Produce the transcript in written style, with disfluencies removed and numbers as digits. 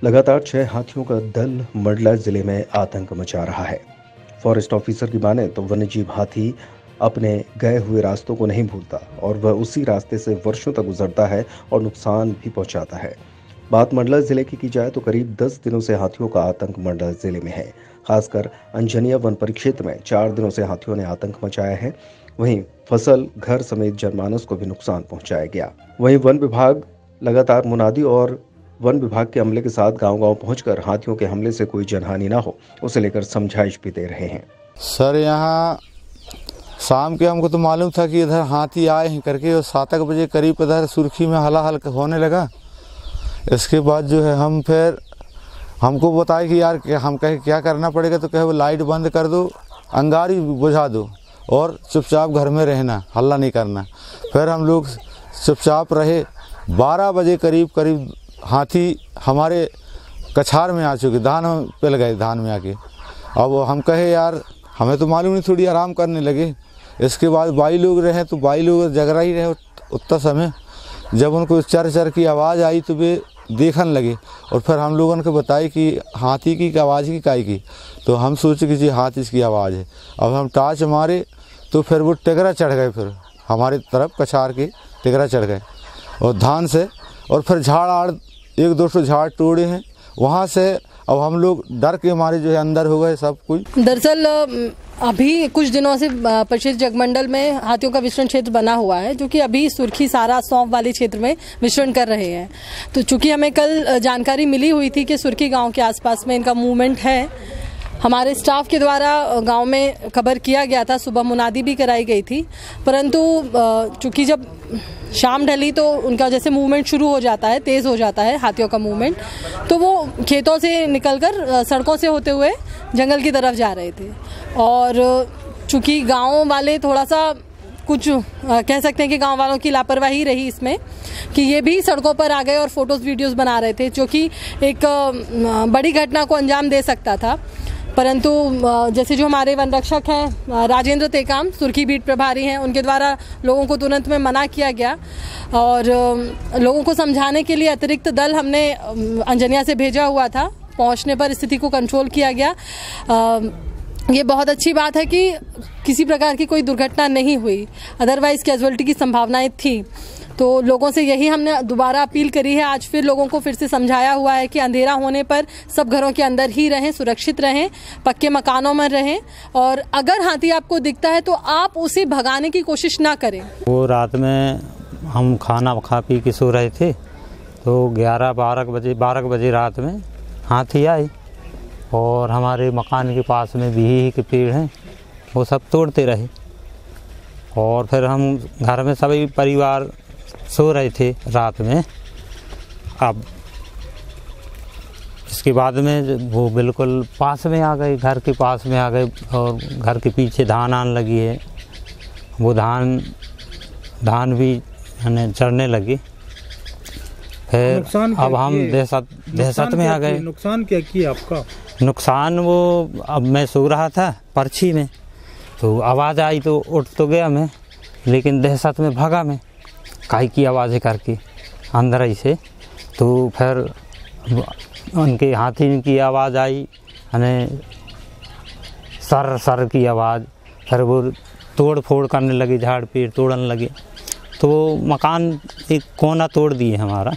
लगातार 6 हाथियों का दल मंडला जिले में आतंक मचा रहा है। फॉरेस्ट ऑफिसर की माने तो वन्यजीव हाथी अपने गए हुए रास्तों को नहीं भूलता और वह उसी रास्ते से वर्षों तक गुजरता है और नुकसान भी पहुंचाता है। बात मंडला जिले की जाए तो करीब 10 दिनों से हाथियों का आतंक मंडला जिले में है। खासकर अंजनिया वन परिक्षेत्र में 4 दिनों से हाथियों ने आतंक मचाया है। वहीं फसल, घर समेत जनमानस को भी नुकसान पहुंचाया गया। वहीं वन विभाग लगातार मुनादी और वन विभाग के अमले के साथ गांव-गांव पहुंचकर हाथियों के हमले से कोई जनहानि ना हो, उसे लेकर समझाइश भी दे रहे हैं। सर, यहाँ शाम के हमको तो मालूम था कि इधर हाथी आए हैं करके, और 7 बजे करीब इधर सुर्खी में हलाहल होने लगा। इसके बाद जो है हम फिर हमको बताए कि यार हम कहे क्या करना पड़ेगा, तो कहे वो लाइट बंद कर दो, अंगारी बुझा दो और चुपचाप घर में रहना, हल्ला नहीं करना। फिर हम लोग चुपचाप रहे। 12 बजे करीब हाथी हमारे कछार में आ चुके, धान पे गए, धान में आके। अब हम कहे यार हमें तो मालूम नहीं, थोड़ी आराम करने लगे। इसके बाद बाई लोग रहे तो बाई लोग जगरा ही रहे उतना समय। जब उनको चर की आवाज़ आई तो वे देखने लगे, और फिर हम लोगों को बताई कि हाथी की आवाज़ की काई की। तो हम सोचे कि जी हाथी की आवाज़ है। अब हम टार्च मारे तो फिर वो टिगरा चढ़ गए, फिर हमारी तरफ कछार के टिगरा चढ़ गए और धान से। और फिर झाड़ आड़ 100-200 झाड़ तोड़े हैं वहाँ से। अब हम लोग डर के मारे जो है अंदर हो गए सब कुछ। दरअसल अभी कुछ दिनों से परिक्षेत्र जगमंडल में हाथियों का विचरण क्षेत्र बना हुआ है, जो कि अभी सुर्खी सारा सौंफ वाले क्षेत्र में विचरण कर रहे हैं। तो चूंकि हमें कल जानकारी मिली हुई थी कि सुर्खी गांव के आसपास में इनका मूवमेंट है, हमारे स्टाफ के द्वारा गांव में खबर किया गया था, सुबह मुनादी भी कराई गई थी। परंतु चूंकि जब शाम ढली तो उनका जैसे मूवमेंट शुरू हो जाता है, तेज़ हो जाता है हाथियों का मूवमेंट, तो वो खेतों से निकलकर सड़कों से होते हुए जंगल की तरफ जा रहे थे। और चूंकि गांव वाले थोड़ा सा कुछ कह सकते हैं कि गांव वालों की लापरवाही रही इसमें, कि ये भी सड़कों पर आ गए और फोटोज़ वीडियोज़ बना रहे थे, जो कि एक बड़ी घटना को अंजाम दे सकता था। परंतु जैसे जो हमारे वन रक्षक हैं राजेंद्र टेकाम, सुर्खी बीट प्रभारी हैं, उनके द्वारा लोगों को तुरंत में मना किया गया और लोगों को समझाने के लिए अतिरिक्त दल हमने अंजनिया से भेजा हुआ था। पहुंचने पर स्थिति को कंट्रोल किया गया। ये बहुत अच्छी बात है कि किसी प्रकार की कोई दुर्घटना नहीं हुई, अदरवाइज कैजुअलिटी की संभावनाएं थी। तो लोगों से यही हमने दोबारा अपील करी है। आज फिर लोगों को फिर से समझाया हुआ है कि अंधेरा होने पर सब घरों के अंदर ही रहें, सुरक्षित रहें, पक्के मकानों में रहें, और अगर हाथी आपको दिखता है तो आप उसे भगाने की कोशिश ना करें। वो रात में हम खाना खा पी के सो रहे थे, तो 12 बजे रात में हाथी आए और हमारे मकान के पास में भी के पेड़ हैं, वो सब तोड़ते रहे। और फिर हम घर में सभी परिवार सो रहे थे रात में। अब इसके बाद में वो बिल्कुल पास में आ गए, घर के पास में आ गए, और घर के पीछे धान आने लगी है। वो धान भी चढ़ने लगी। फिर अब हम दहशत में आ गए। नुकसान क्या किया आपका? नुकसान वो, अब मैं सो रहा था पर्ची में, तो आवाज़ आई तो उठ तो गया मैं, लेकिन दहशत में भागा मैं काई की आवाज़ें करके अंदर ही से। तो फिर उनके हाथी की आवाज़ आई, सर की आवाज़। फिर वो तोड़ फोड़ करने लगे, झाड़ पेड़ तोड़ने लगे, तो मकान एक कोना तोड़ दिए हमारा।